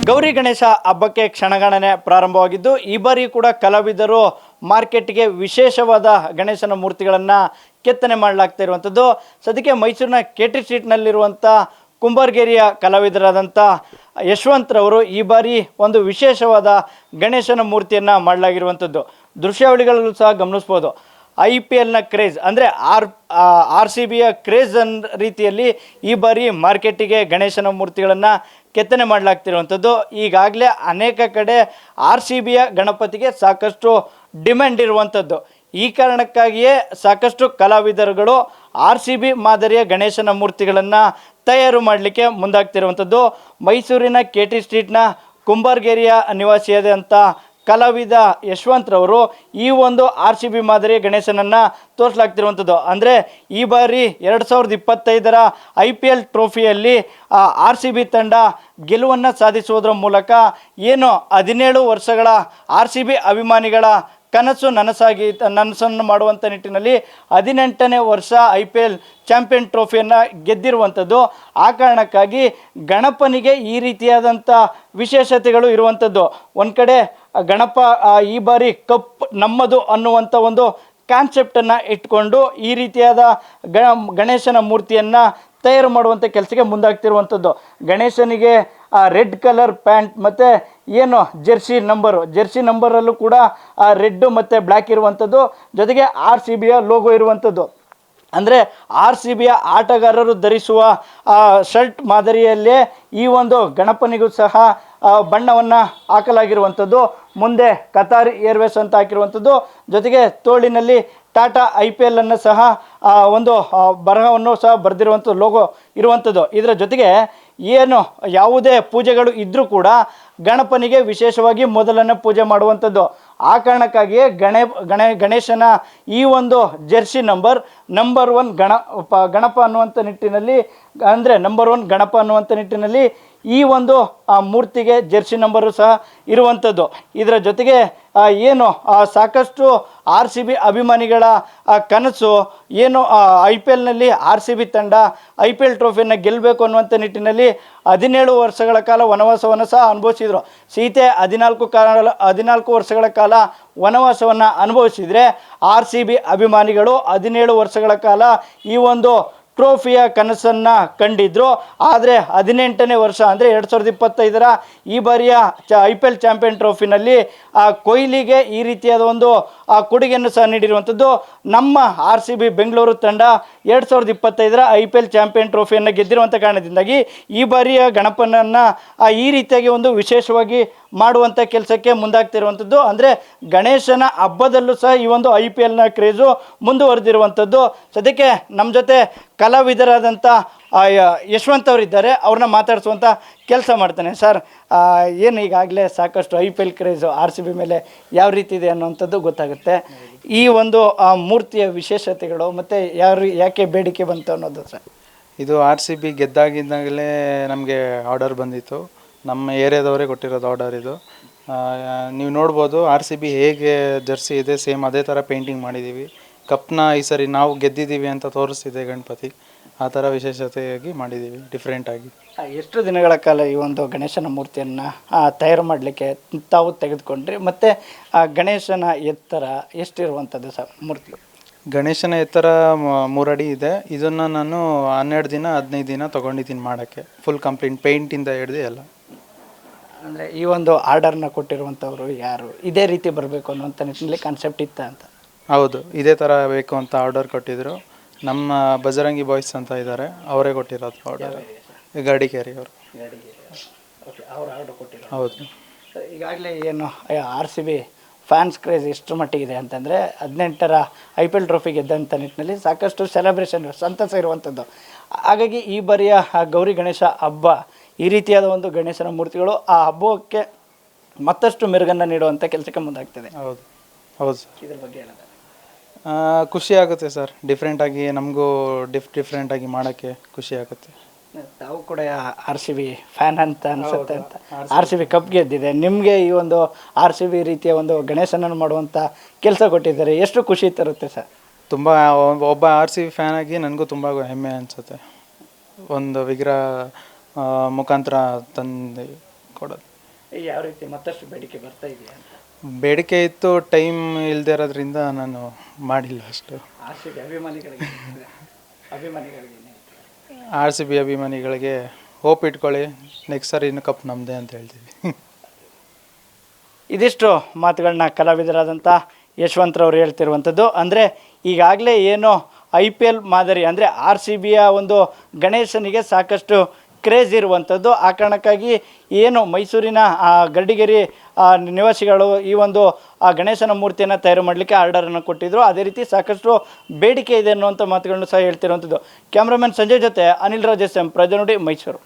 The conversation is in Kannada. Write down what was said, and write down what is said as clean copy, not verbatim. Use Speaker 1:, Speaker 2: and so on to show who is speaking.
Speaker 1: ಗೌರಿ ಗಣೇಶ ಹಬ್ಬಕ್ಕೆ ಕ್ಷಣಗಣನೆ ಪ್ರಾರಂಭವಾಗಿದ್ದು ಈ ಬಾರಿ ಕೂಡ ಕಲಾವಿದರು ಮಾರ್ಕೆಟ್ಗೆ ವಿಶೇಷವಾದ ಗಣೇಶನ ಮೂರ್ತಿಗಳನ್ನು ಕೆತ್ತನೆ ಮಾಡಲಾಗ್ತಾ ಇರುವಂಥದ್ದು. ಸದ್ಯಕ್ಕೆ ಮೈಸೂರಿನ KT ಸ್ಟ್ರೀಟ್ನಲ್ಲಿರುವಂಥ ಕುಂಬಾರ್ಗೇರಿಯ ಕಲಾವಿದರಾದಂಥ ಯಶವಂತರವರು ಈ ಬಾರಿ ಒಂದು ವಿಶೇಷವಾದ ಗಣೇಶನ ಮೂರ್ತಿಯನ್ನು ಮಾಡಲಾಗಿರುವಂಥದ್ದು. ದೃಶ್ಯಾವಳಿಗಳಲ್ಲೂ ಸಹ ಗಮನಿಸ್ಬೋದು. IPLನ ಕ್ರೇಜ್ ಅಂದರೆ RCBಯ ಕ್ರೇಜ್ ರೀತಿಯಲ್ಲಿ ಈ ಬಾರಿ ಮಾರ್ಕೆಟಿಗೆ ಗಣೇಶನ ಮೂರ್ತಿಗಳನ್ನು ಕೆತ್ತನೆ ಮಾಡಲಾಗ್ತಿರುವಂಥದ್ದು. ಈಗಾಗಲೇ ಅನೇಕ ಕಡೆ RCBಯ ಗಣಪತಿಗೆ ಸಾಕಷ್ಟು ಡಿಮ್ಯಾಂಡ್ ಇರುವಂಥದ್ದು. ಈ ಕಾರಣಕ್ಕಾಗಿಯೇ ಸಾಕಷ್ಟು ಕಲಾವಿದರುಗಳು RCB ಮಾದರಿಯ ಗಣೇಶನ ಮೂರ್ತಿಗಳನ್ನು ತಯಾರು ಮಾಡಲಿಕ್ಕೆ ಮುಂದಾಗ್ತಿರುವಂಥದ್ದು. ಮೈಸೂರಿನ KT ಸ್ಟ್ರೀಟ್ನ ಕುಂಬಾರ್ಗೇರಿಯ ನಿವಾಸಿಯಾದಂಥ ಕಲಾವಿದ ಯಶವಂತರವರು ಈ ಒಂದು RCB ಮಾದರಿಯ ಗಣೇಶನನ್ನು ತೋರಿಸಲಾಗ್ತಿರುವಂಥದ್ದು. ಅಂದರೆ ಈ ಬಾರಿ 2025ರ IPL ಟ್ರೋಫಿಯಲ್ಲಿ RCB ತಂಡ ಗೆಲುವನ್ನು ಸಾಧಿಸುವುದರ ಮೂಲಕ ಏನು 17 ವರ್ಷಗಳ RCB ಅಭಿಮಾನಿಗಳ ನನಸನ್ನು ಮಾಡುವಂಥ ನಿಟ್ಟಿನಲ್ಲಿ 18ನೇ ವರ್ಷ IPL ಚಾಂಪಿಯನ್ ಟ್ರೋಫಿಯನ್ನು ಗೆದ್ದಿರುವಂಥದ್ದು. ಆ ಕಾರಣಕ್ಕಾಗಿ ಗಣಪನಿಗೆ ಈ ರೀತಿಯಾದಂಥ ವಿಶೇಷತೆಗಳು ಇರುವಂಥದ್ದು. ಒಂದು ಕಡೆ ಗಣಪ ಈ ಬಾರಿ ಕಪ್ ನಮ್ಮದು ಅನ್ನುವಂಥ ಒಂದು ಕಾನ್ಸೆಪ್ಟನ್ನು ಇಟ್ಕೊಂಡು ಈ ರೀತಿಯಾದ ಗಣೇಶನ ಮೂರ್ತಿಯನ್ನು ತಯಾರು ಮಾಡುವಂಥ ಕೆಲಸಕ್ಕೆ ಮುಂದಾಗ್ತಿರುವಂಥದ್ದು. ಗಣೇಶನಿಗೆ ರೆಡ್ ಕಲರ್ ಪ್ಯಾಂಟ್ ಮತ್ತು ಏನು ಜೆರ್ಸಿ ನಂಬರಲ್ಲೂ ಕೂಡ ರೆಡ್ಡು ಮತ್ತು ಬ್ಲ್ಯಾಕ್ ಇರುವಂಥದ್ದು, ಜೊತೆಗೆ RCBಯ ಲೋಗೋ ಇರುವಂಥದ್ದು. ಅಂದರೆ RCBಯ ಆಟಗಾರರು ಧರಿಸುವ ಶರ್ಟ್ ಮಾದರಿಯಲ್ಲೇ ಈ ಒಂದು ಗಣಪನಿಗೂ ಸಹ ಬಣ್ಣವನ್ನು ಹಾಕಲಾಗಿರುವಂಥದ್ದು. ಮುಂದೆ ಕತಾರ್ ಏರ್ವೇಸ್ ಅಂತ ಹಾಕಿರುವಂಥದ್ದು, ಜೊತೆಗೆ ತೋಳಿನಲ್ಲಿ ಟಾಟಾ IPL ಅನ್ನು ಸಹ ಒಂದು ಬರಹವನ್ನು ಸಹ ಬರೆದಿರುವಂಥ ಲೋಗೋ ಇರುವಂಥದ್ದು. ಇದರ ಜೊತೆಗೆ ಏನು ಯಾವುದೇ ಪೂಜೆಗಳು ಇದ್ದರೂ ಕೂಡ ಗಣಪನಿಗೆ ವಿಶೇಷವಾಗಿ ಮೊದಲನೇ ಪೂಜೆ ಮಾಡುವಂಥದ್ದು. ಆ ಕಾರಣಕ್ಕಾಗಿಯೇ ಗಣೇಶನ ಈ ಒಂದು ಜೆರ್ಸಿ ನಂಬರ್ 1 ಗಣಪ ಅನ್ನುವಂಥ ನಿಟ್ಟಿನಲ್ಲಿ, ಅಂದರೆ ನಂಬರ್ 1 ಗಣಪ ಅನ್ನುವಂಥ ನಿಟ್ಟಿನಲ್ಲಿ ಈ ಒಂದು ಮೂರ್ತಿಗೆ ಜೆರ್ಸಿ ನಂಬರು ಸಹ ಇರುವಂಥದ್ದು. ಇದರ ಜೊತೆಗೆ ಏನು ಸಾಕಷ್ಟು RCB ಅಭಿಮಾನಿಗಳ ಕನಸು ಏನು IPLನಲ್ಲಿ RCB ತಂಡ IPL ಟ್ರೋಫಿಯನ್ನು ಗೆಲ್ಲಬೇಕು ಅನ್ನುವಂಥ ನಿಟ್ಟಿನಲ್ಲಿ 17 ವರ್ಷಗಳ ಕಾಲ ವನವಾಸವನ್ನು ಸಹ ಅನುಭವಿಸಿದರು. ಸೀತೆ 14 ವರ್ಷಗಳ ಕಾಲ ವನವಾಸವನ್ನು ಅನುಭವಿಸಿದರೆ RCB ಅಭಿಮಾನಿಗಳು 17 ವರ್ಷಗಳ ಕಾಲ ಈ ಒಂದು ಟ್ರೋಫಿಯ ಕನಸನ್ನು ಕಂಡಿದ್ದರು. ಆದರೆ 18ನೇ ವರ್ಷ ಅಂದರೆ 2025ರ ಈ ಬಾರಿಯ IPL ಚಾಂಪಿಯನ್ ಟ್ರೋಫಿನಲ್ಲಿ ಕೊಹ್ಲಿಗೆ ಈ ರೀತಿಯಾದ ಒಂದು ಕೊಡುಗೆಯನ್ನು ಸಹ ನೀಡಿರುವಂಥದ್ದು. ನಮ್ಮ RCB ಬೆಂಗಳೂರು ತಂಡ 2025ರ IPL ಚಾಂಪಿಯನ್ ಟ್ರೋಫಿಯನ್ನು ಗೆದ್ದಿರುವಂಥ ಕಾರಣದಿಂದಾಗಿ ಈ ಬಾರಿಯ ಗಣಪನನ್ನು ಈ ರೀತಿಯಾಗಿ ಒಂದು ವಿಶೇಷವಾಗಿ ಮಾಡುವಂಥ ಕೆಲಸಕ್ಕೆ ಮುಂದಾಗ್ತಿರುವಂಥದ್ದು. ಅಂದರೆ ಗಣೇಶನ ಹಬ್ಬದಲ್ಲೂ ಸಹ ಈ ಒಂದು IPLನ ಕ್ರೇಜು ಮುಂದುವರೆದಿರುವಂಥದ್ದು. ಸದ್ಯಕ್ಕೆ ನಮ್ಮ ಜೊತೆ ಕಲಾವಿದರಾದಂಥ ಯಶವಂತ್ ಅವರಿದ್ದಾರೆ, ಅವ್ರನ್ನ ಮಾತಾಡಿಸುವಂಥ ಕೆಲಸ ಮಾಡ್ತಾನೆ. ಸರ್, ಏನು ಈಗಾಗಲೇ ಸಾಕಷ್ಟು IPL ಕ್ರೇಜು RCB ಮೇಲೆ ಯಾವ ರೀತಿ ಇದೆ ಅನ್ನೋವಂಥದ್ದು ಗೊತ್ತಾಗುತ್ತೆ. ಈ ಒಂದು ಮೂರ್ತಿಯ ವಿಶೇಷತೆಗಳು ಮತ್ತು ಯಾಕೆ ಬೇಡಿಕೆ ಬಂತು ಅನ್ನೋದು ಸರ್.
Speaker 2: ಇದು RCB ಗೆದ್ದಾಗಿದ್ದಾಗಲೇ ನಮಗೆ ಆರ್ಡರ್ ಬಂದಿತ್ತು. ನಮ್ಮ ಏರಿಯಾದವರೇ ಕೊಟ್ಟಿರೋದು ಆರ್ಡರ್ ಇದು. ನೀವು ನೋಡ್ಬೋದು RCB ಹೇಗೆ ಜರ್ಸಿ ಇದೆ ಸೇಮ್ ಅದೇ ಥರ ಪೇಂಟಿಂಗ್ ಮಾಡಿದ್ದೀವಿ. ಕಪ್ನ ಈ ಸರಿ ನಾವು ಗೆದ್ದಿದ್ದೀವಿ ಅಂತ ತೋರಿಸ್ತಿದೆ ಗಣಪತಿ. ಆ ಥರ ವಿಶೇಷತೆಯಾಗಿ ಮಾಡಿದ್ದೀವಿ ಡಿಫ್ರೆಂಟಾಗಿ.
Speaker 1: ಎಷ್ಟು ದಿನಗಳ ಕಾಲ ಈ ಒಂದು ಗಣೇಶನ ಮೂರ್ತಿಯನ್ನು ತಯಾರು ಮಾಡಲಿಕ್ಕೆ ತಾವು ತೆಗೆದುಕೊಂಡ್ರಿ? ಮತ್ತು ಗಣೇಶನ ಎತ್ತರ ಎಷ್ಟಿರುವಂಥದ್ದು ಸರ್ ಮೂರ್ತಿ?
Speaker 2: ಗಣೇಶನ ಎತ್ತರ 3 ಅಡಿ ಇದೆ. ಇದನ್ನು ನಾನು 12 ದಿನ 15 ದಿನ ತೊಗೊಂಡಿದ್ದೀನಿ ಮಾಡೋಕ್ಕೆ. ಫುಲ್ ಕಂಪ್ಲೀಟ್ ಪೇಂಟಿಂದ ಹಿಡಿದು ಎಲ್ಲ.
Speaker 1: ಅಂದರೆ ಈ ಒಂದು ಆರ್ಡರ್ನ ಕೊಟ್ಟಿರುವಂಥವ್ರು ಯಾರು? ಇದೇ ರೀತಿ ಬರಬೇಕು ಅನ್ನುವಂಥ ನಿಟ್ಟಿನಲ್ಲಿ ಕಾನ್ಸೆಪ್ಟ್ ಇತ್ತ ಅಂತ?
Speaker 2: ಹೌದು, ಇದೇ ಥರ ಬೇಕು ಅಂತ ಆರ್ಡರ್ ಕೊಟ್ಟಿದ್ದರು. ನಮ್ಮ ಬಜರಂಗಿ ಬಾಯ್ಸ್ ಅಂತ ಇದ್ದಾರೆ, ಅವರೇ ಕೊಟ್ಟಿರೋದು ಆರ್ಡರ್. ಗಾಡಿಕೇರಿ ಅವರು.
Speaker 1: ಅವ್ರು ಆರ್ಡರ್ ಕೊಟ್ಟಿರೋ.
Speaker 2: ಹೌದು.
Speaker 1: ಈಗಾಗಲೇ ಏನು RCB ಫ್ಯಾನ್ಸ್ ಕ್ರೇಜ್ ಎಷ್ಟು ಮಟ್ಟಿಗಿದೆ ಅಂತಂದರೆ 18ರ IPL ಟ್ರೋಫಿ ಗೆದ್ದಂಥ ನಿಟ್ಟಿನಲ್ಲಿ ಸಾಕಷ್ಟು ಸೆಲೆಬ್ರೇಷನ್ ಸಂತಸ ಇರುವಂಥದ್ದು. ಹಾಗಾಗಿ ಈ ಬಾರಿಯ ಗೌರಿ ಗಣೇಶ ಹಬ್ಬ ಈ ರೀತಿಯಾದ ಒಂದು ಗಣೇಶನ ಮೂರ್ತಿಗಳು ಆ ಹಬ್ಬಕ್ಕೆ ಮತ್ತಷ್ಟು ಮೆರುಗನ್ನು ನೀಡುವಂಥ ಕೆಲಸಕ್ಕೆ ಮುಂದಾಗ್ತದೆ.
Speaker 2: ಹೌದು ಹೌದು ಸರ್.
Speaker 1: ಇದ್ರ ಬಗ್ಗೆ ಹೇಳಿದೆ
Speaker 2: ಖುಷಿ ಆಗುತ್ತೆ ಸರ್. ಡಿಫ್ರೆಂಟಾಗಿ ನಮಗೂ ಡಿಫ್ರೆಂಟಾಗಿ ಮಾಡೋಕ್ಕೆ ಖುಷಿ ಆಗುತ್ತೆ.
Speaker 1: ತಾವು ಕೂಡ RCB ಫ್ಯಾನ್ ಅಂತ ಅನಿಸುತ್ತೆ ಅಂತ. RCB ಕಪ್ ಗೆದ್ದಿದೆ, ನಿಮಗೆ ಈ ಒಂದು RCB ರೀತಿಯ ಒಂದು ಗಣೇಶನನ್ನು ಮಾಡುವಂಥ ಕೆಲಸ ಕೊಟ್ಟಿದ್ದಾರೆ, ಎಷ್ಟು ಖುಷಿ ತರುತ್ತೆ ಸರ್?
Speaker 2: ತುಂಬ ಒಬ್ಬ RCB ಫ್ಯಾನ್ ಆಗಿ ನನಗೂ ತುಂಬ ಹೆಮ್ಮೆ ಅನಿಸುತ್ತೆ. ಒಂದು ವಿಗ್ರಹ ಮುಖಾಂತರ ತಂದು ಕೊಡೋದು.
Speaker 1: ಯಾವ ರೀತಿ ಮತ್ತಷ್ಟು ಬೇಡಿಕೆ ಬರ್ತಾ ಇದೆಯಾ ಅಂತ?
Speaker 2: ಬೇಡಿಕೆ ಇತ್ತು, ಟೈಮ್ ಇಲ್ಲದೆ ಇರೋದ್ರಿಂದ ನಾನು ಮಾಡಿಲ್ಲ ಅಷ್ಟು.
Speaker 1: ಆರ್ ಸಿ ಬಿ ಅಭಿಮಾನಿಗಳಿಗೆ
Speaker 2: ಆರ್ ಸಿ ಬಿ ಅಭಿಮಾನಿಗಳಿಗೆ ಹೋಪ್ ಇಟ್ಕೊಳ್ಳಿ, ನೆಕ್ಸ್ಟ್ ಸರಿ ಇನ್ನು ಕಪ್ ನಮ್ಮದೇ ಅಂತ ಹೇಳ್ತೀವಿ.
Speaker 1: ಇದಿಷ್ಟು ಮಾತುಗಳನ್ನ ಕಲಾವಿದರಾದಂಥ ಯಶವಂತರವ್ರು ಹೇಳ್ತಿರುವಂಥದ್ದು. ಅಂದರೆ ಈಗಾಗಲೇ ಏನು IPL ಮಾದರಿ ಅಂದರೆ RCBಯ ಒಂದು ಗಣೇಶನಿಗೆ ಸಾಕಷ್ಟು ಕ್ರೇಜ್ ಇರುವಂಥದ್ದು. ಆ ಕಾರಣಕ್ಕಾಗಿ ಏನು ಮೈಸೂರಿನ ಗರ್ಡಿಗೇರಿ ನಿವಾಸಿಗಳು ಈ ಒಂದು ಗಣೇಶನ ಮೂರ್ತಿಯನ್ನು ತಯಾರು ಮಾಡಲಿಕ್ಕೆ ಆರ್ಡರನ್ನು ಕೊಟ್ಟಿದ್ದರು. ಅದೇ ರೀತಿ ಸಾಕಷ್ಟು ಬೇಡಿಕೆ ಇದೆ ಅನ್ನುವಂಥ ಮಾತುಗಳನ್ನು ಸಹ ಹೇಳ್ತಿರುವಂಥದ್ದು. ಕ್ಯಾಮ್ರಾಮನ್ ಸಂಜಯ್ ಜೊತೆ ಅನಿಲ್ ರಾಜೇಶ್, ಪ್ರಜಾನುಡಿ, ಮೈಸೂರು.